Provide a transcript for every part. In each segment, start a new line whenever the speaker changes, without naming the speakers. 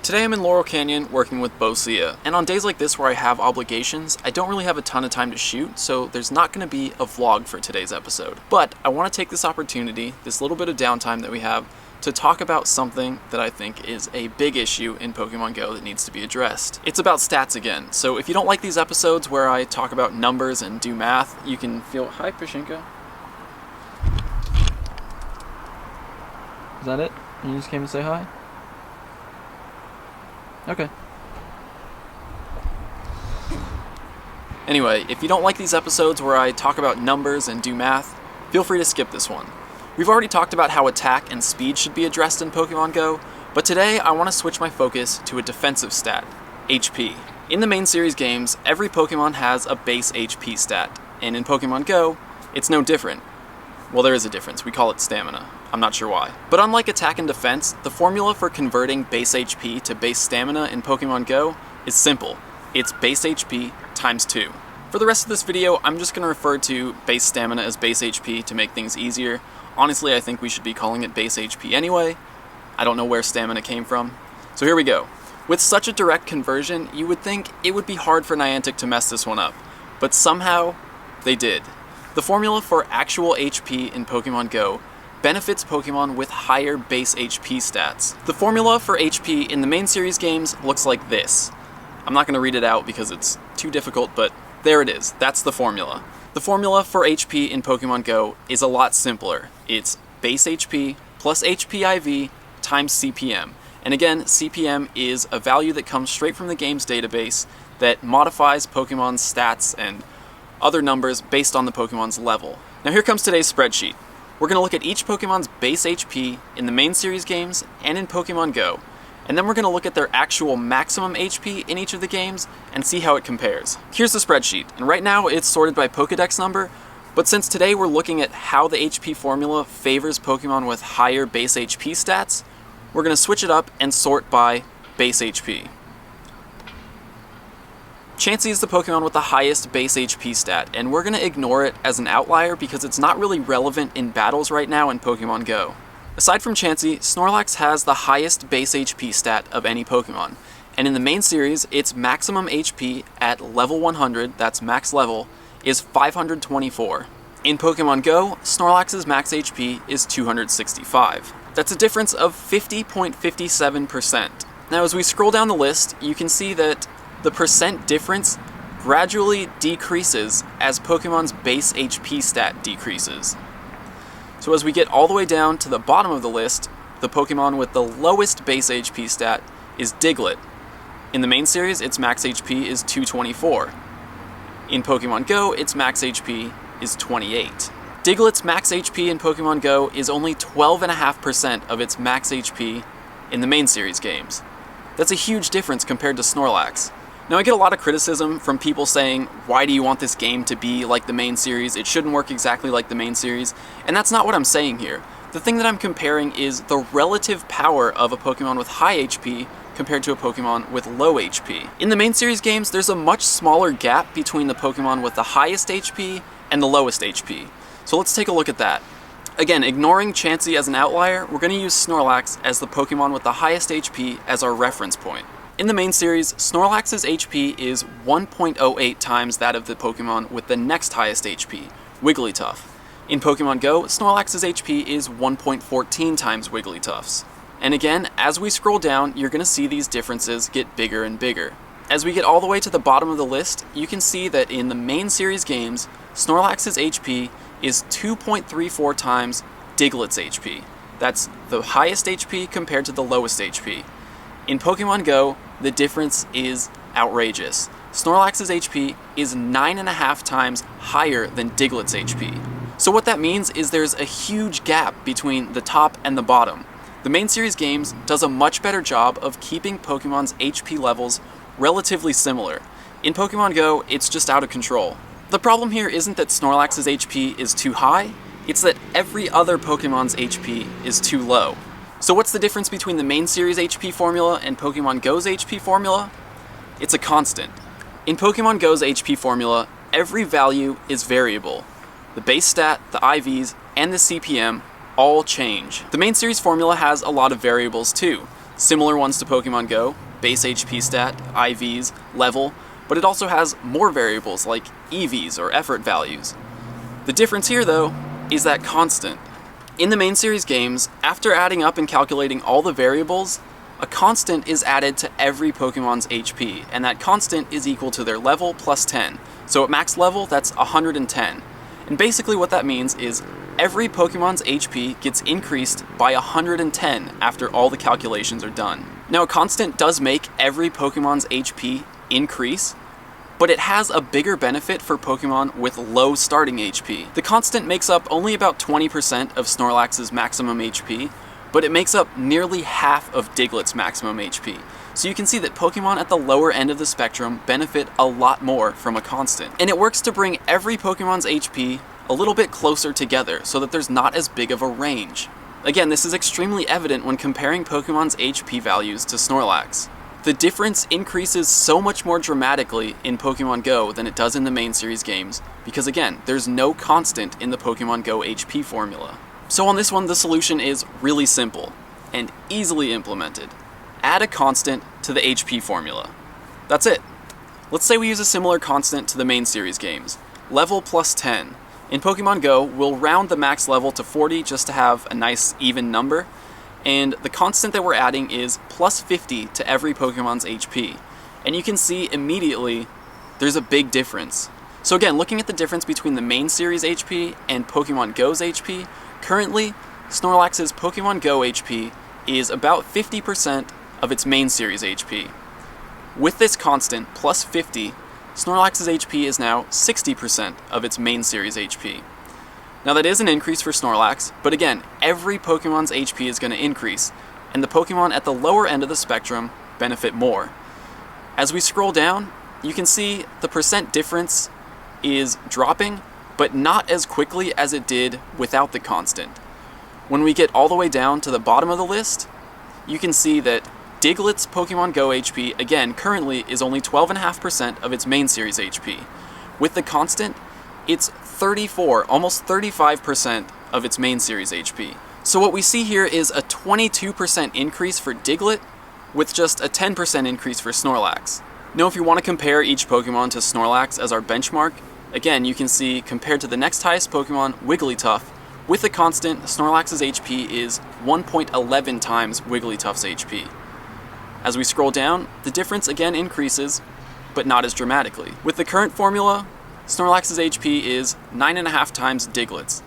Today I'm in Laurel Canyon working with Bosia, and on days like this where I have obligations, I don't really have a ton of time to shoot, so there's not going to be a vlog for today's episode. But I want to take this opportunity, this little bit of downtime that we have, to talk about something that I think is a big issue in Pokemon GO that needs to be addressed. It's about stats again, so if you don't like these episodes where I talk about numbers and do math, you can feel... Hi, Pashinka. Is that it? You just came to say hi? Okay. Anyway, if you don't like these episodes where I talk about numbers and do math, feel free to skip this one. We've already talked about how attack and speed should be addressed in Pokemon GO, but today I want to switch my focus to a defensive stat, HP. In the main series games, every Pokemon has a base HP stat, and in Pokemon GO, it's no different. Well, there is a difference. We call it stamina. I'm not sure why. But unlike attack and defense, the formula for converting base HP to base stamina in Pokemon GO is simple. It's base HP times 2. For the rest of this video, I'm just going to refer to base stamina as base HP to make things easier. Honestly, I think we should be calling it base HP anyway. I don't know where stamina came from. So here we go. With such a direct conversion, you would think it would be hard for Niantic to mess this one up. But somehow, they did. The formula for actual HP in Pokemon GO benefits Pokemon with higher base HP stats. The formula for HP in the main series games looks like this. I'm not going to read it out because it's too difficult, but there it is. That's the formula. The formula for HP in Pokemon GO is a lot simpler. It's base HP plus HP IV times CPM. And again, CPM is a value that comes straight from the game's database that modifies Pokemon's stats and other numbers based on the Pokemon's level. Now here comes today's spreadsheet. We're going to look at each Pokemon's base HP in the main series games and in Pokemon GO, and then we're going to look at their actual maximum HP in each of the games and see how it compares. Here's the spreadsheet, and right now it's sorted by Pokedex number, but since today we're looking at how the HP formula favors Pokemon with higher base HP stats, we're going to switch it up and sort by base HP. Chansey is the Pokemon with the highest base HP stat, and we're going to ignore it as an outlier because it's not really relevant in battles right now in Pokemon GO. Aside from Chansey, Snorlax has the highest base HP stat of any Pokemon, and in the main series, its maximum HP at level 100, that's max level, is 524. In Pokemon GO, Snorlax's max HP is 265. That's a difference of 50.57%. Now as we scroll down the list, you can see that the percent difference gradually decreases as Pokemon's base HP stat decreases. So as we get all the way down to the bottom of the list, the Pokemon with the lowest base HP stat is Diglett. In the main series, its max HP is 224. In Pokemon GO, its max HP is 28. Diglett's max HP in Pokemon GO is only 12.5% of its max HP in the main series games. That's a huge difference compared to Snorlax. Now I get a lot of criticism from people saying, why do you want this game to be like the main series? It shouldn't work exactly like the main series. And that's not what I'm saying here. The thing that I'm comparing is the relative power of a Pokemon with high HP compared to a Pokemon with low HP. In the main series games, there's a much smaller gap between the Pokemon with the highest HP and the lowest HP. So let's take a look at that. Again, ignoring Chansey as an outlier, we're going to use Snorlax as the Pokemon with the highest HP as our reference point. In the main series, Snorlax's HP is 1.08 times that of the Pokemon with the next highest HP, Wigglytuff. In Pokemon GO, Snorlax's HP is 1.14 times Wigglytuff's. And again, as we scroll down, you're going to see these differences get bigger and bigger. As we get all the way to the bottom of the list, you can see that in the main series games, Snorlax's HP is 2.34 times Diglett's HP. That's the highest HP compared to the lowest HP. In Pokemon GO, the difference is outrageous. Snorlax's HP is 9.5 times higher than Diglett's HP. So what that means is there's a huge gap between the top and the bottom. The main series games does a much better job of keeping Pokemon's HP levels relatively similar. In Pokemon GO, it's just out of control. The problem here isn't that Snorlax's HP is too high, it's that every other Pokemon's HP is too low. So what's the difference between the main series HP formula and Pokemon GO's HP formula? It's a constant. In Pokemon GO's HP formula, every value is variable. The base stat, the IVs, and the CPM all change. The main series formula has a lot of variables too. similar ones to Pokemon Go, base HP stat, IVs, level, but it also has more variables like EVs or effort values. The difference here though is that constant. In the main series games, after adding up and calculating all the variables, a constant is added to every Pokemon's HP, and that constant is equal to their level plus 10. So at max level, that's 110. And basically what that means is every Pokemon's HP gets increased by 110 after all the calculations are done. Now a constant does make every Pokemon's HP increase, but it has a bigger benefit for Pokemon with low starting HP. The constant makes up only about 20% of Snorlax's maximum HP, but it makes up nearly half of Diglett's maximum HP. So you can see that Pokemon at the lower end of the spectrum benefit a lot more from a constant. And it works to bring every Pokemon's HP a little bit closer together so that there's not as big of a range. Again, this is extremely evident when comparing Pokemon's HP values to Snorlax. The difference increases so much more dramatically in Pokemon Go than it does in the main series games, because again, there's no constant in the Pokemon Go HP formula. So on this one, the solution is really simple and easily implemented. Add a constant to the HP formula. That's it. Let's say we use a similar constant to the main series games, level plus 10. In Pokemon Go, we'll round the max level to 40 just to have a nice even number, and the constant that we're adding is plus 50 to every Pokemon's HP. And you can see immediately there's a big difference. So again, looking at the difference between the main series HP and Pokemon Go's HP, currently Snorlax's Pokemon Go HP is about 50% of its main series HP. With this constant, plus 50, Snorlax's HP is now 60% of its main series HP. Now that is an increase for Snorlax, but again, every Pokemon's HP is going to increase, and the Pokemon at the lower end of the spectrum benefit more. As we scroll down, you can see the percent difference is dropping, but not as quickly as it did without the constant. When we get all the way down to the bottom of the list, you can see that Diglett's Pokemon Go HP, again, currently is only 12.5% of its main series HP. With the constant, it's 34, almost 35% of its main series HP. So what we see here is a 22% increase for Diglett, with just a 10% increase for Snorlax. Now if you want to compare each Pokemon to Snorlax as our benchmark, again, you can see compared to the next highest Pokemon, Wigglytuff, with the constant, Snorlax's HP is 1.11 times Wigglytuff's HP. As we scroll down, the difference again increases, but not as dramatically. With the current formula, Snorlax's HP is 9.5 times Diglett's.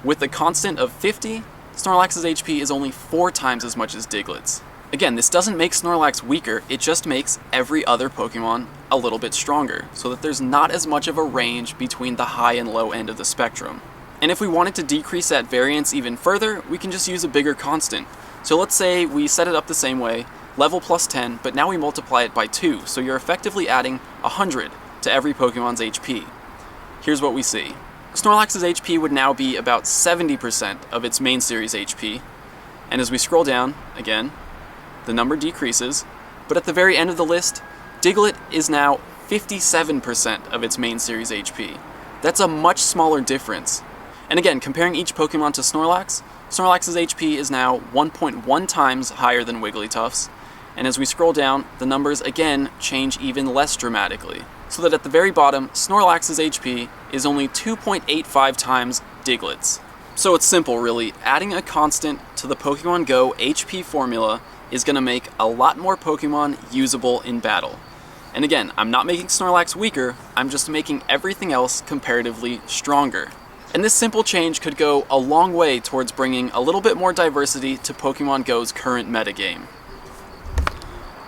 With the constant of 50, Snorlax's HP is only 4 times as much as Diglett's. Again, this doesn't make Snorlax weaker, it just makes every other Pokemon a little bit stronger, so that there's not as much of a range between the high and low end of the spectrum. And if we wanted to decrease that variance even further, we can just use a bigger constant. So let's say we set it up the same way, level plus 10, but now we multiply it by 2, so you're effectively adding 100 to every Pokemon's HP. Here's what we see. Snorlax's HP would now be about 70% of its main series HP, and as we scroll down, again, the number decreases, but at the very end of the list, Diglett is now 57% of its main series HP. That's a much smaller difference. And again, comparing each Pokemon to Snorlax, Snorlax's HP is now 1.1 times higher than Wigglytuff's, and as we scroll down, the numbers again change even less dramatically, so that at the very bottom, Snorlax's HP is only 2.85 times Diglett's. So it's simple really, adding a constant to the Pokemon Go HP formula is going to make a lot more Pokemon usable in battle. And again, I'm not making Snorlax weaker, I'm just making everything else comparatively stronger. And this simple change could go a long way towards bringing a little bit more diversity to Pokemon Go's current metagame.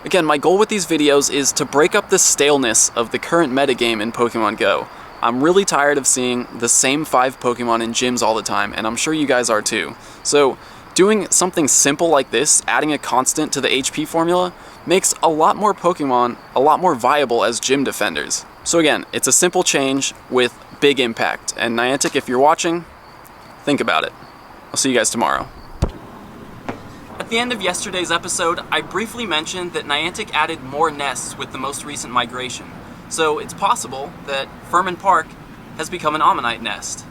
Again, my goal with these videos is to break up the staleness of the current metagame in Pokemon Go. I'm really tired of seeing the same 5 Pokemon in gyms all the time, and I'm sure you guys are too. So, doing something simple like this, adding a constant to the HP formula, makes a lot more Pokemon a lot more viable as gym defenders. So again, it's a simple change with big impact, and Niantic, if you're watching, think about it. I'll see you guys tomorrow. At the end of yesterday's episode, I briefly mentioned that Niantic added more nests with the most recent migration, so it's possible that Furman Park has become an Ammonite nest.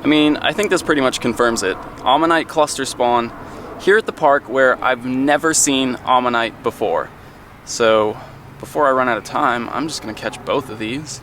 I mean, I think this pretty much confirms it. Ammonite cluster spawn here at the park where I've never seen Ammonite before. So before I run out of time, I'm just gonna catch both of these.